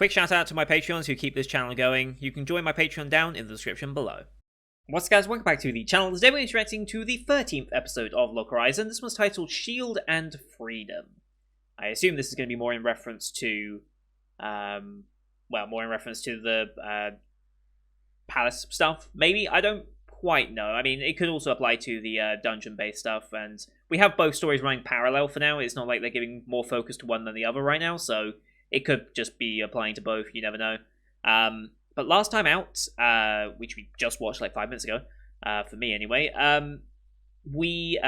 Quick shout out to my Patreons who keep this channel going. You can join my Patreon down in the description below. What's up, guys? Welcome back to the channel. Today we're interacting to the 13th episode of Log Horizon. This one's titled Shield and Freedom. I assume this is going to be more in reference to, the palace stuff, maybe? I don't quite know. I mean, it could also apply to the dungeon-based stuff, and we have both stories running parallel for now. It's not like they're giving more focus to one than the other right now, so it could just be applying to both, you never know. But last time out, which we just watched like 5 minutes ago, for me anyway, we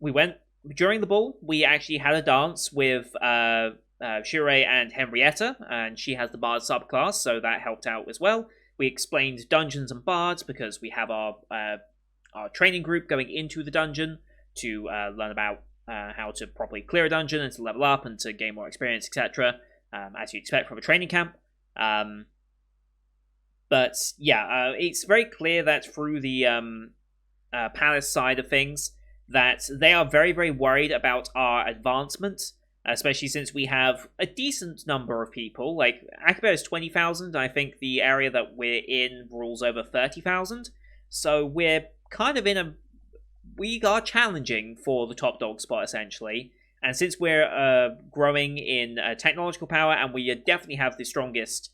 went, during the ball, we actually had a dance with Shure and Henrietta, and she has the Bard subclass, so that helped out as well. We explained dungeons and bards because we have our training group going into the dungeon to learn about how to properly clear a dungeon and to level up and to gain more experience, etc., as you expect from a training camp. But yeah, it's very clear that through the palace side of things that they are very, very worried about our advancement, especially since we have a decent number of people. Like, Akaba is 20,000, I think the area that we're in rules over 30,000, so we're kind of we are challenging for the top dog spot, essentially. And since we're growing in technological power, and we definitely have the strongest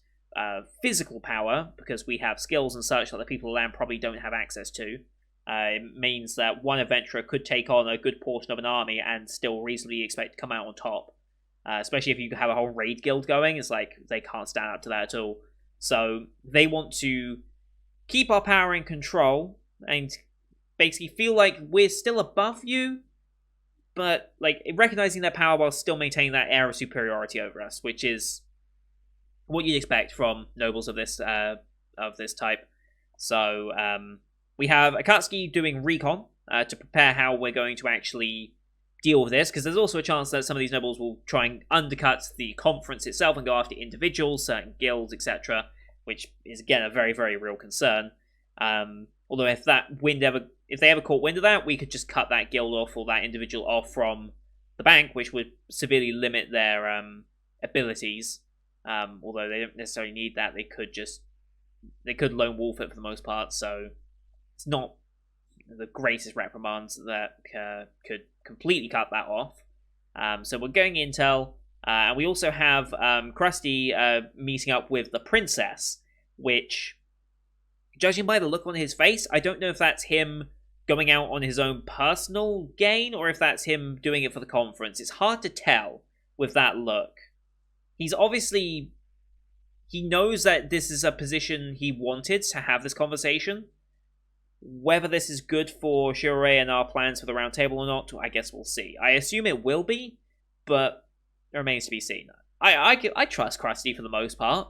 physical power, because we have skills and such that the people around probably don't have access to, it means that one adventurer could take on a good portion of an army and still reasonably expect to come out on top. Especially if you have a whole raid guild going, it's like they can't stand up to that at all. So they want to keep our power in control and basically feel like we're still above you, but like recognizing their power while still maintaining that air of superiority over us, which is what you'd expect from nobles of this type. So we have Akatsuki doing recon to prepare how we're going to actually deal with this, because there's also a chance that some of these nobles will try and undercut the conference itself and go after individuals, certain guilds, etc., which is again a very, very real concern. Although if they ever caught wind of that, we could just cut that guild off or that individual off from the bank, which would severely limit their abilities. Although they don't necessarily need that, they could lone wolf it for the most part, so it's not the greatest reprimands that could completely cut that off. So we're going intel, and we also have Krusty meeting up with the princess, which, judging by the look on his face, I don't know if that's him going out on his own personal gain or if that's him doing it for the conference. It's hard to tell with that look. He's obviously, he knows that this is a position he wanted to have this conversation. Whether this is good for Shure and our plans for the round table or not, I guess we'll see. I assume it will be, but it remains to be seen. I trust Krusty for the most part.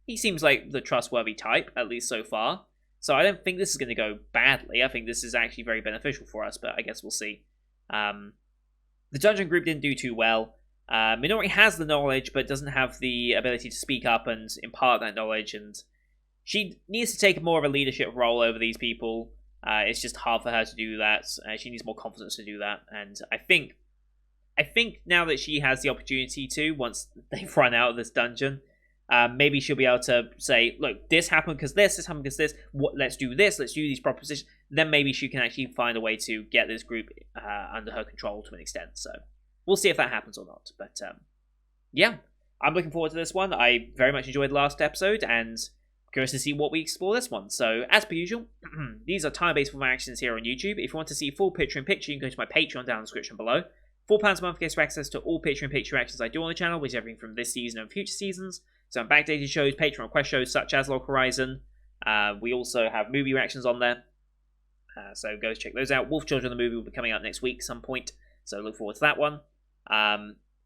He seems like the trustworthy type, at least so far. So I don't think this is going to go badly. I think this is actually very beneficial for us, but I guess we'll see. The dungeon group didn't do too well. Minori has the knowledge, but doesn't have the ability to speak up and impart that knowledge, and she needs to take more of a leadership role over these people. It's just hard for her to do that. She needs more confidence to do that, and I think now that she has the opportunity to, once they've run out of this dungeon, maybe she'll be able to say, look, this happened because this happened because this, let's do this, let's do these propositions. Then maybe she can actually find a way to get this group under her control to an extent, so we'll see if that happens or not. But yeah, I'm looking forward to this one. I very much enjoyed the last episode, and curious to see what we explore this one. So, as per usual, these are time-based form actions here on YouTube. If you want to see full picture-in-picture, you can go to my Patreon down in the description below. £4 a month gets you access to all picture-in-picture actions I do on the channel, which is everything from this season and future seasons. Some backdated shows, Patreon request shows such as Log Horizon. We also have movie reactions on there, so go check those out. Wolf Children, the movie, will be coming out next week at some point, so look forward to that one.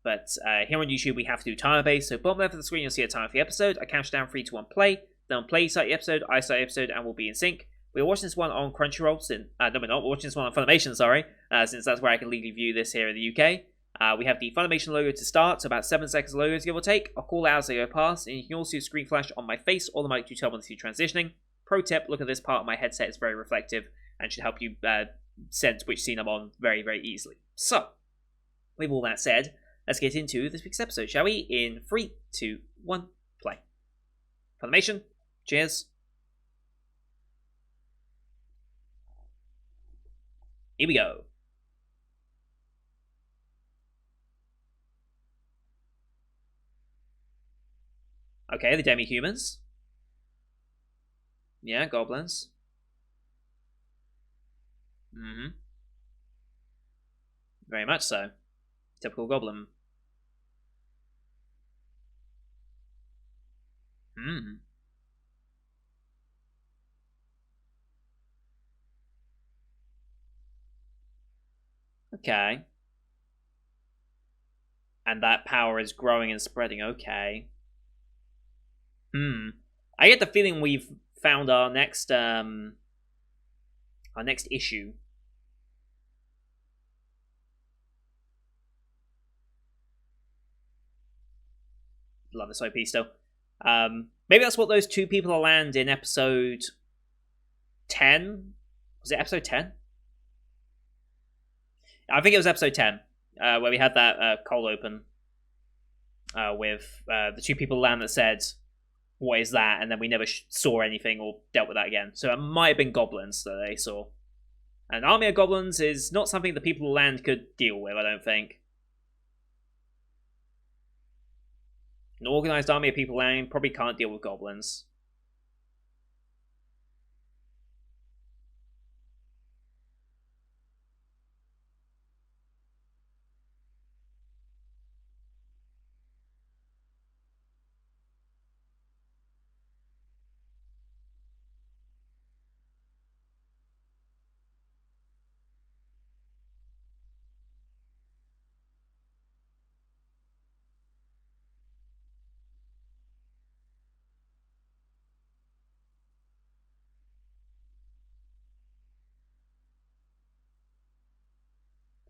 But here on YouTube, we have to do timer-based, so bottom left of the screen, you'll see a timer for the episode. I count down 3, 2, 1, play. Then on play, start the episode, I start the episode, and we'll be in sync. We're watching this one on Crunchyroll, no we're not, we're watching this one on Funimation, since that's where I can legally view this here in the UK. We have the Funimation logo to start, so about 7 seconds of logos, give or take. I'll call it out as they go past, and you can also see a screen flash on my face or the mic to tell when to see transitioning. Pro tip, look at this part of my headset, it's very reflective, and should help you sense which scene I'm on very, very easily. So, with all that said, let's get into this week's episode, shall we? In 3, 2, 1, play. Funimation, cheers. Here we go. Okay, the demi-humans. Yeah, goblins. Mm-hmm. Very much so. Typical goblin. Hmm. Okay. And that power is growing and spreading. Okay. Hmm. I get the feeling we've found our next issue. Love this OP still. Maybe that's what those two people land in episode 10. Was it episode 10? I think it was episode 10, where we had that cold open with the two people land that said, "What is that?" And then we never saw anything or dealt with that again. So it might have been goblins that they saw. An army of goblins is not something the people of land could deal with, I don't think. An organized army of people of land probably can't deal with goblins.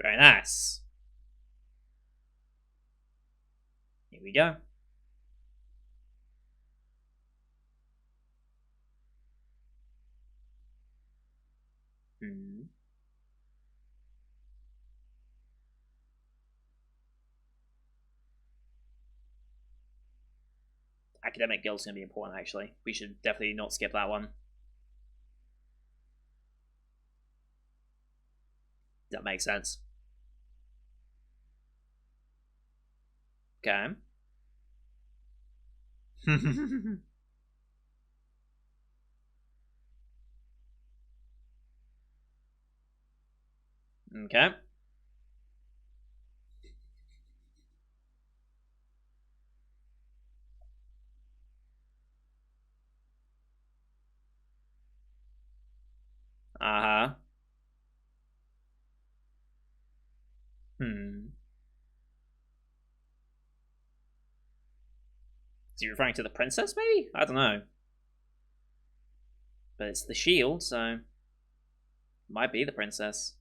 Very nice. Here we go. Hmm. Academic guild's going to be important, actually. We should definitely not skip that one. That makes sense. Okay. Okay. Uh-huh. Hmm. Is he referring to the princess, maybe? I don't know. But it's the shield, so... Might be the princess.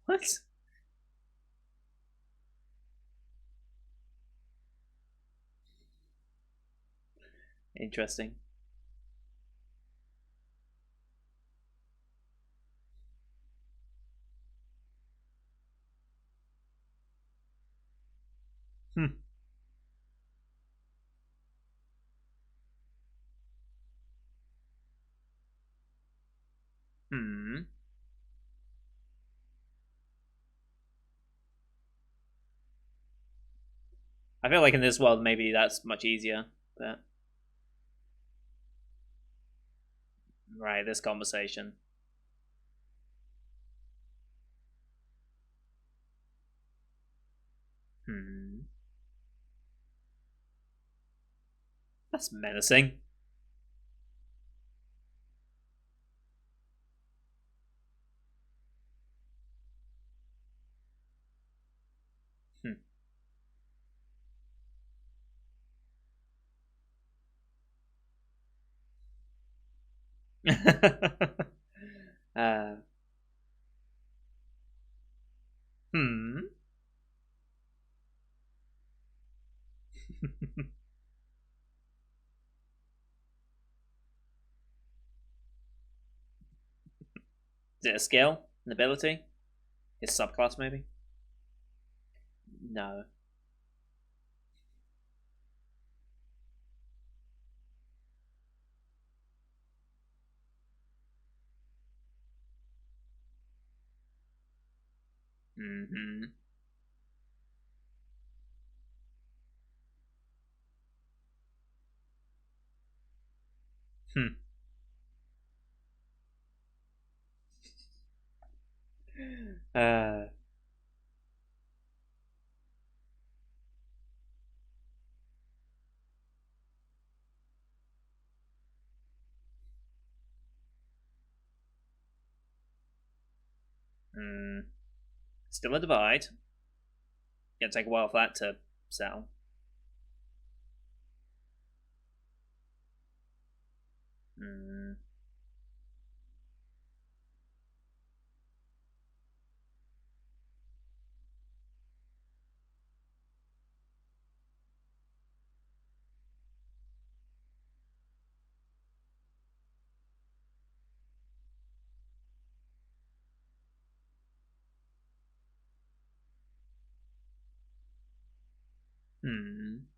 What? Interesting. Hmm. Hmm. I feel like in this world, maybe that's much easier, but... Right, this conversation. Hmm. That's menacing. Hmm. uh, hmm. Is it a skill? An ability? His subclass, maybe? No. Mm-hmm. Hmm. Uh. Mm. Still a divide. Gonna take a while for that to settle. Mm. Hmm.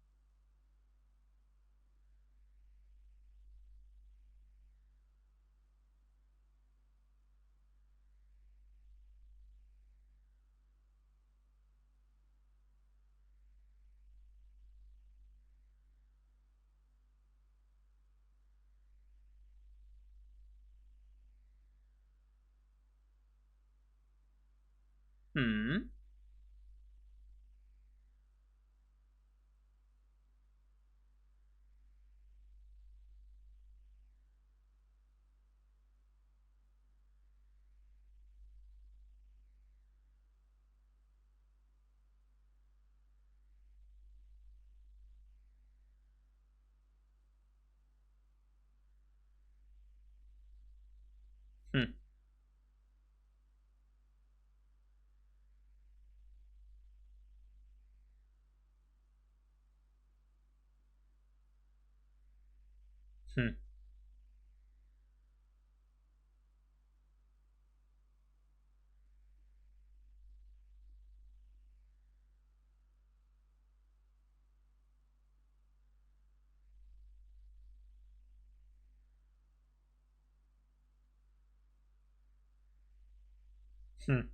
Hmm. Hmm. Hmm. Hmm.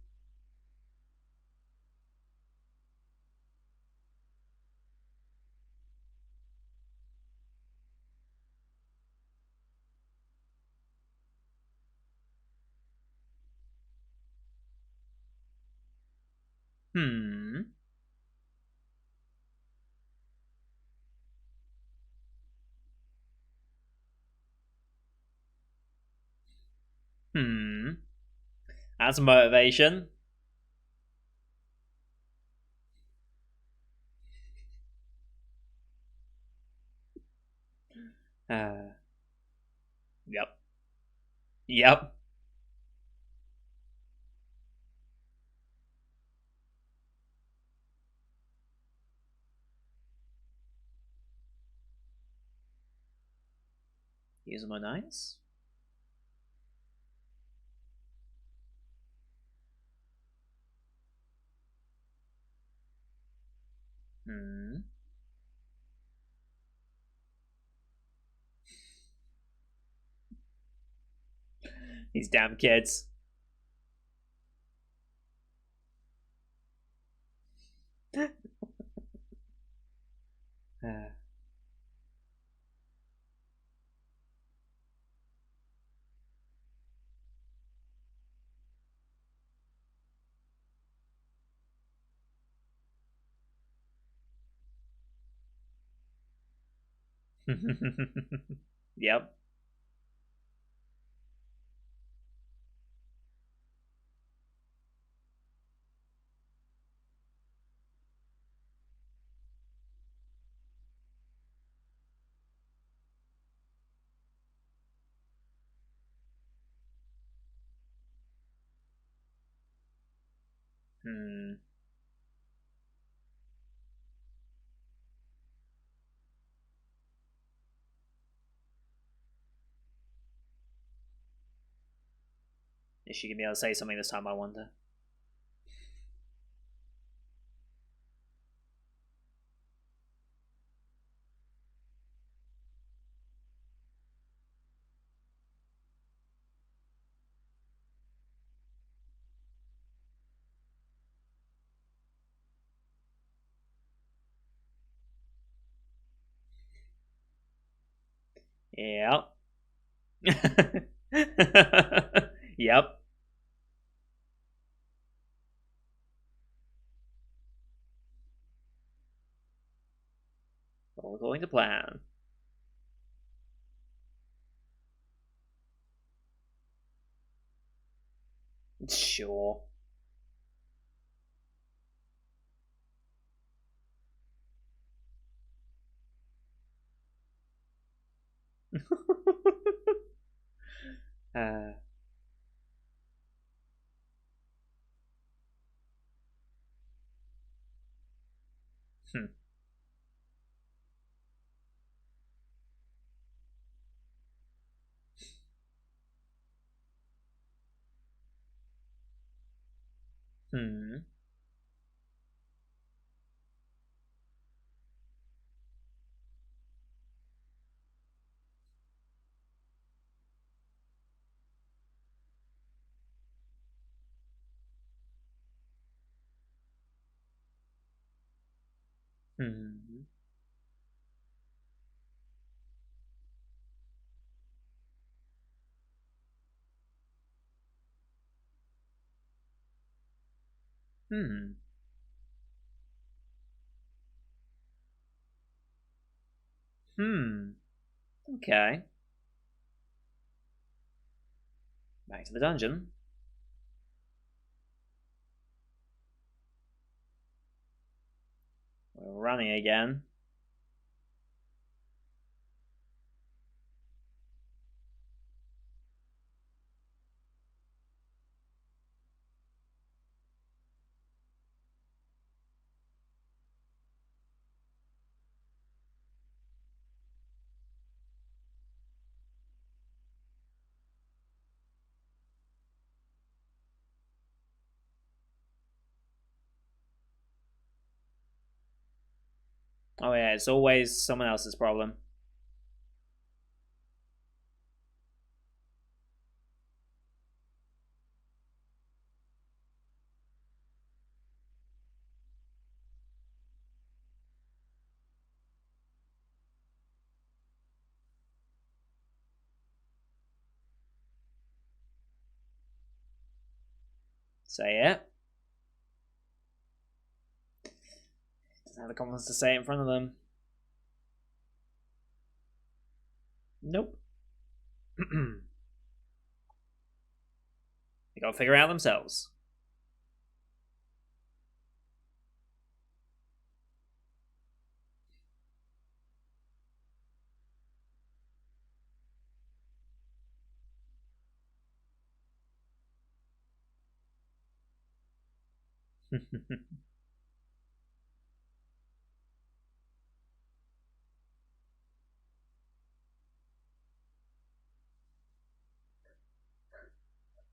Hmm. Hmm. That's motivation. Uh. Yep. Yep. Use my dice. Hmm. These damn kids. Uh. Yep. Hmm. Is she gonna be able to say something this time? I wonder. Yep. Yep. All going to plan. Sure. uh, hmm. Hmm. Hmm. Hmm. Hmm. Okay. Back to the dungeon. We're running again. Oh yeah, it's always someone else's problem. Say it. Doesn't have the confidence to say it in front of them. Nope. They gotta figure it out themselves.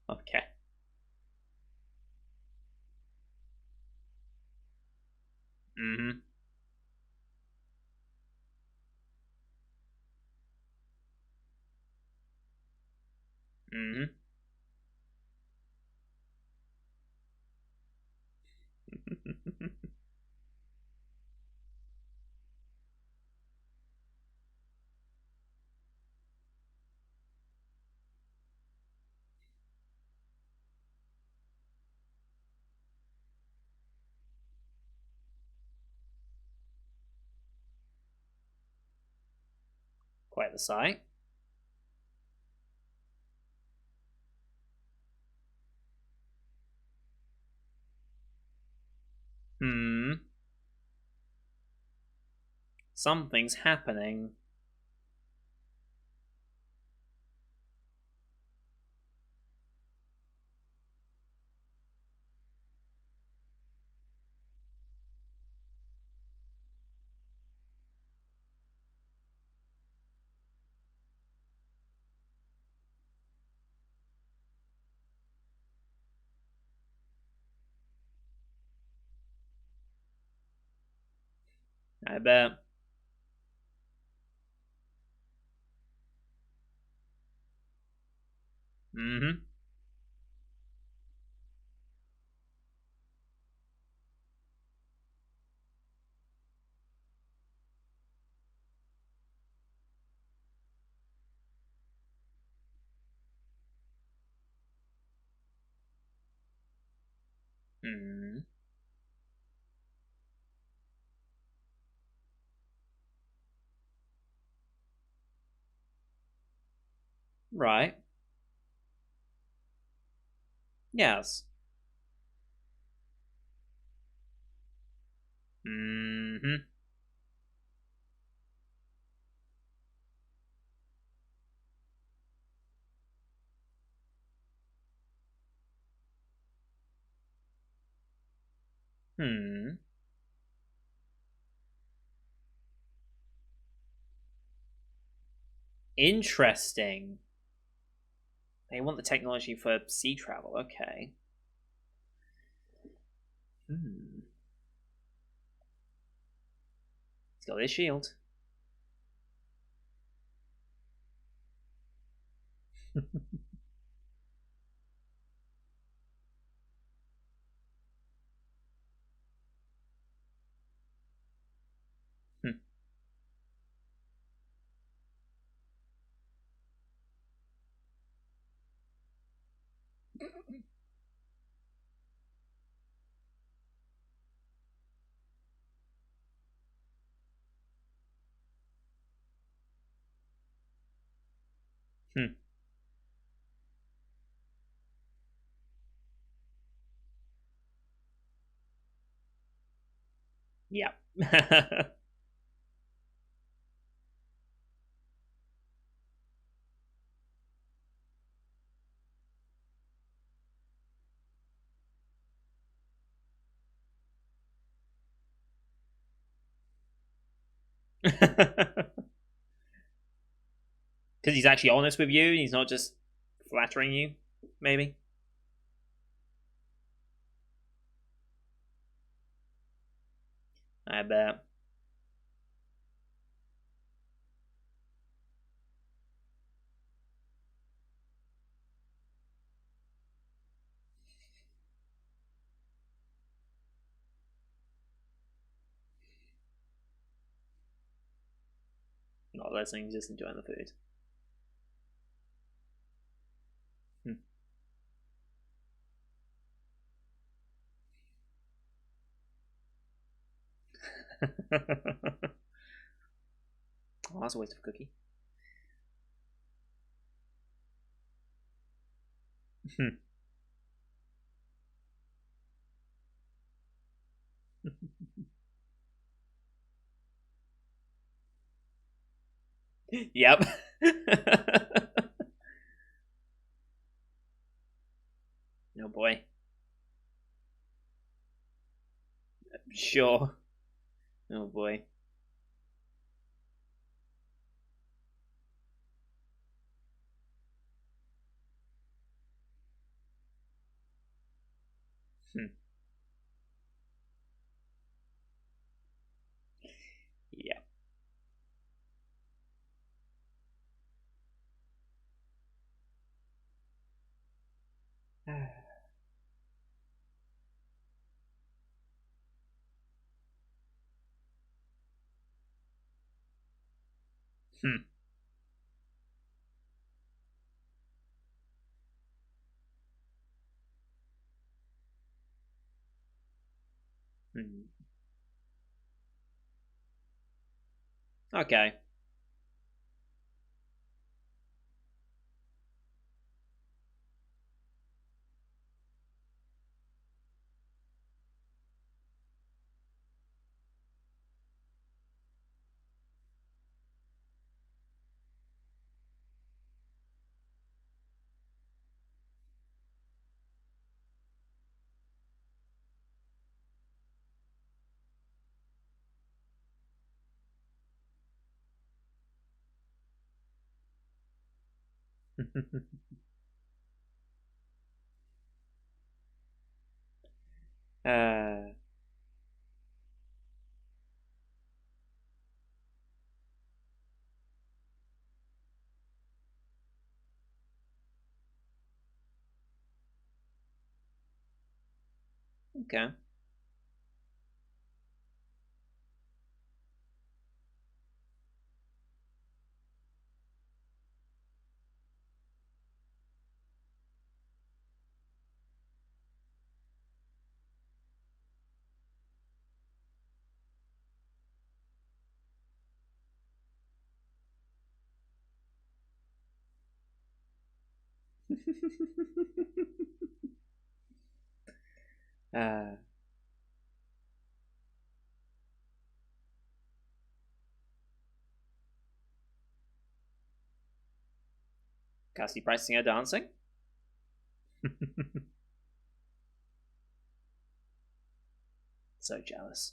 Okay. Mm-hmm. Mm-hmm. Quite the sight. Hmm. Something's happening. I bet. Mm-hmm. Mm. Right. Yes. Mm-hmm. Hmm. Interesting. They want the technology for sea travel. Okay. Hmm. He's got his shield. Hmm. Hmm. Yeah. Because he's actually honest with you. He's not just flattering you. Maybe. I bet. Not listening, just enjoying the food. Hmm. Oh, that's a waste of a cookie. Hmm. Yep. Oh boy. Sure. Oh boy. Hmm. Yeah. Hmm. Hmm. Okay. uh, Okay. uh, Cassie practicing her dancing. So jealous.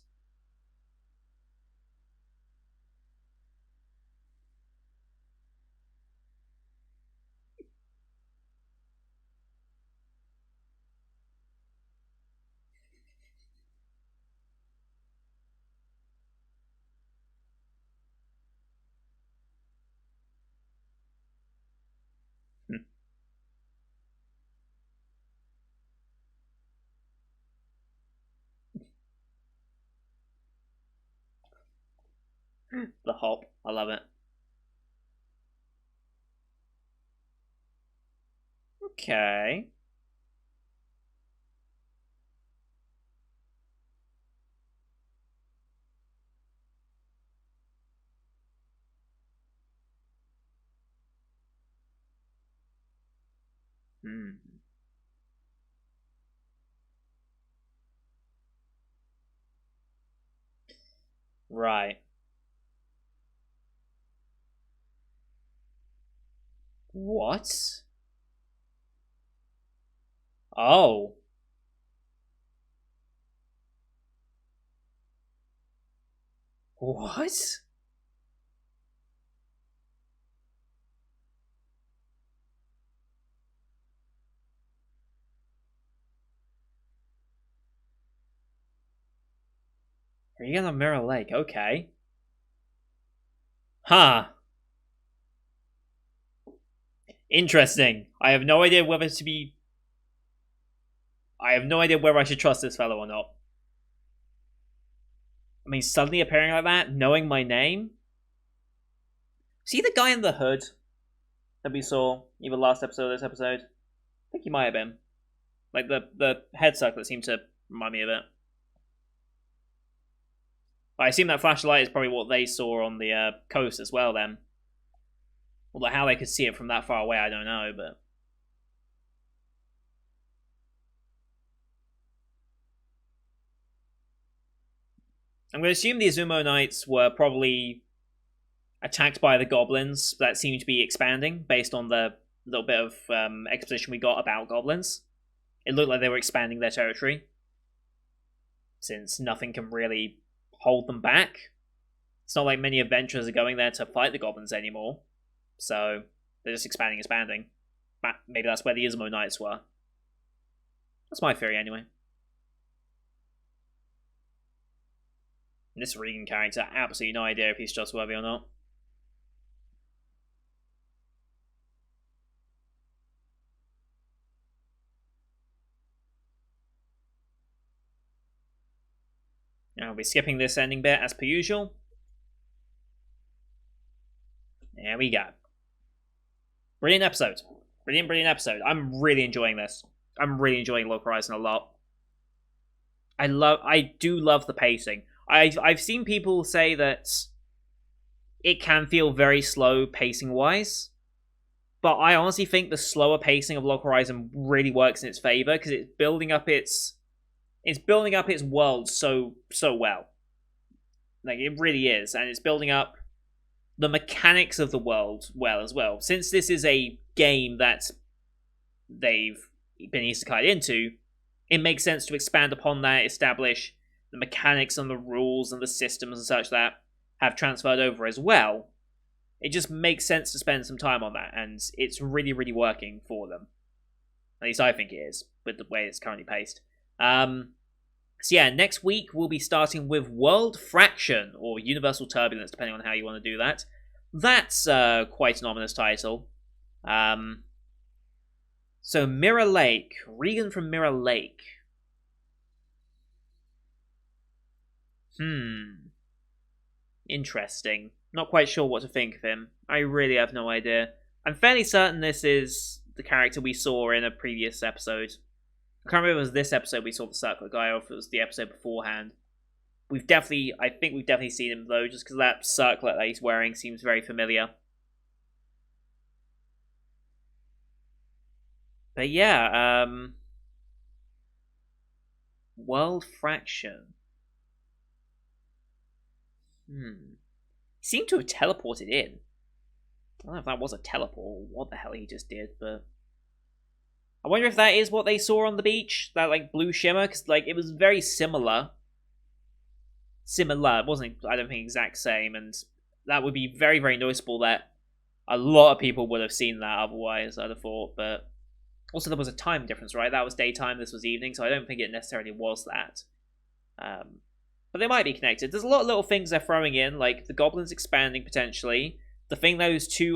The hop. I love it. Okay. Hmm. Right. What? Oh. What? Are you gonna Mirror Lake? Okay. Huh. Interesting. I have no idea whether to be. I have no idea whether I should trust this fellow or not. I mean, suddenly appearing like that, knowing my name. See the guy in the hood that we saw either last episode or this episode? I think he might have been. Like the head circlet seemed to remind me of it. But I assume that flashlight is probably what they saw on the coast as well. Then, although how they could see it from that far away, I don't know. But I'm going to assume the Azumo Knights were probably attacked by the goblins that seem to be expanding based on the little bit of exposition we got about goblins. It looked like they were expanding their territory since nothing can really hold them back. It's not like many adventurers are going there to fight the goblins anymore, so they're just expanding. Maybe that's where the Ismo Knights were. That's my theory, anyway. And this Regan character, absolutely no idea if he's trustworthy or not. Now we're skipping this ending bit as per usual. There we go. Brilliant episode. Brilliant episode. I'm really enjoying this. I'm really enjoying Log Horizon a lot. I do love the pacing. I've seen people say that it can feel very slow pacing wise, but I honestly think the slower pacing of Log Horizon really works in its favor because it's building up its world so well. Like it really is, and it's building up the mechanics of the world well as well. Since this is a game that they've been isekai'd into, it makes sense to expand upon that, establish the mechanics and the rules and the systems and such that have transferred over as well. It just makes sense to spend some time on that, and it's really working for them. At least I think it is, with the way it's currently paced. So yeah, next week we'll be starting with World Fraction, or Universal Turbulence, depending on how you want to do that. That's quite an ominous title. So Mirror Lake, Regan from Mirror Lake. Interesting. Not quite sure what to think of him. I really have no idea. I'm fairly certain this is the character we saw in a previous episode. I can't remember if it was this episode we saw the circlet guy, or if it was the episode beforehand. I think we've definitely seen him though, just because that circlet that he's wearing seems very familiar. But yeah, World Fraction. He seemed to have teleported in. I don't know if that was a teleport or what the hell he just did, but I wonder if that is what they saw on the beach, that like blue shimmer, because like it was very similar. It wasn't, I don't think, exact same, and that would be very, very noticeable that a lot of people would have seen that otherwise, I'd have thought, but also there was a time difference, right? That was daytime, this was evening, so I don't think it necessarily was that. But they might be connected. There's a lot of little things they're throwing in, like the goblins expanding potentially. The thing those two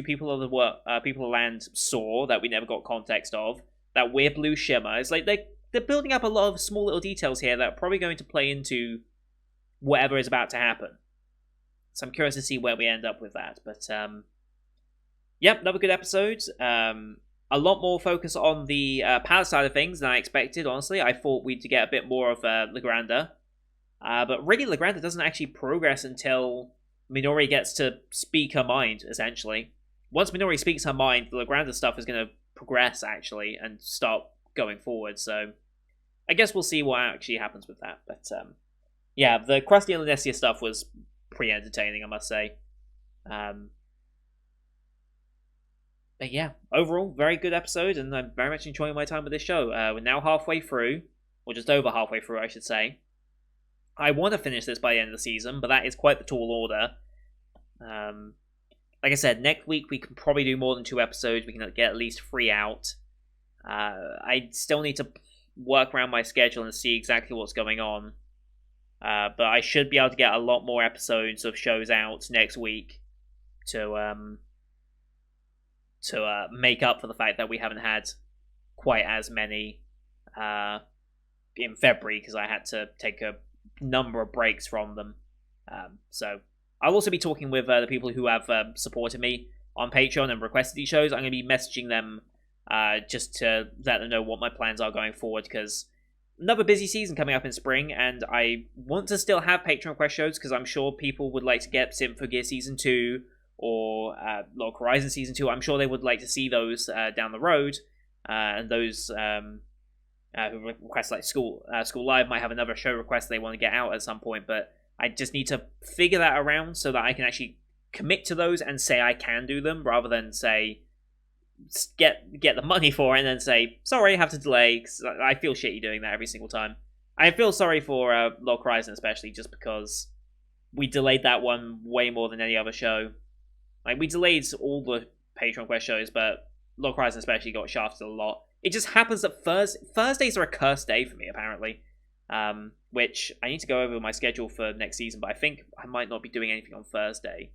people of the people of land saw that we never got context of, that weird blue shimmer, is like they're building up a lot of small little details here that are probably going to play into whatever is about to happen. So I'm curious to see where we end up with that. But yep, another good episode. A lot more focus on the palace side of things than I expected, honestly. I thought we'd get a bit more of Legranda. But really, Legranda doesn't actually progress until Minori gets to speak her mind, essentially. Once Minori speaks her mind, the Legranda stuff is going to progress, actually, and start going forward. So I guess we'll see what actually happens with that. But yeah, the Krusty and Lanessia stuff was pretty entertaining, I must say. But yeah, overall, very good episode, and I'm very much enjoying my time with this show. We're now halfway through, or just over halfway through, I should say. I want to finish this by the end of the season, but that is quite the tall order. Like I said, next week we can probably do more than 2 episodes. We can get at least 3 out. I still need to work around my schedule and see exactly what's going on. But I should be able to get a lot more episodes of shows out next week to make up for the fact that we haven't had quite as many in February, because I had to take a number of breaks from them. So I'll also be talking with the people who have supported me on Patreon and requested these shows. I'm going to be messaging them just to let them know what my plans are going forward, because another busy season coming up in spring, and I want to still have Patreon request shows, because I'm sure people would like to get Symphogear Season 2 or Log Horizon Season 2. I'm sure they would like to see those down the road, and those who request like School Live might have another show request they want to get out at some point, but I just need to figure that around so that I can actually commit to those and say I can do them, rather than say get the money for it and then say sorry, I have to delay, because I feel shitty doing that every single time. I feel sorry for Log Horizon especially, just because we delayed that one way more than any other show. Like, we delayed all the Patreon quest shows, but Log Horizon especially got shafted a lot. It just happens that Thursdays are a cursed day for me, apparently. Which I need to go over my schedule for next season, but I think I might not be doing anything on Thursday.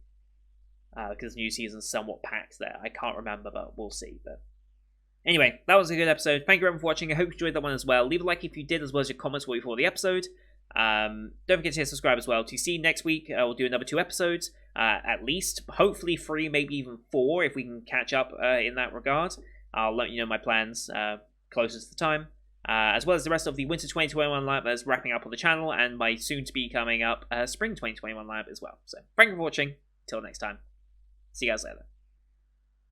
Because the new season's somewhat packed there. I can't remember, but we'll see. But anyway, that was a good episode. Thank you everyone for watching. I hope you enjoyed that one as well. Leave a like if you did, as well as your comments what you thought of the episode. Don't forget to hit subscribe as well. To see next week, we'll do another 2 episodes, at least. Hopefully 3, maybe even 4, if we can catch up in that regard. I'll let you know my plans closest to the time. As well as the rest of the Winter 2021 lineup that's wrapping up on the channel, and my soon-to-be coming up Spring 2021 lineup as well. So, thank you for watching. Till next time. See you guys later.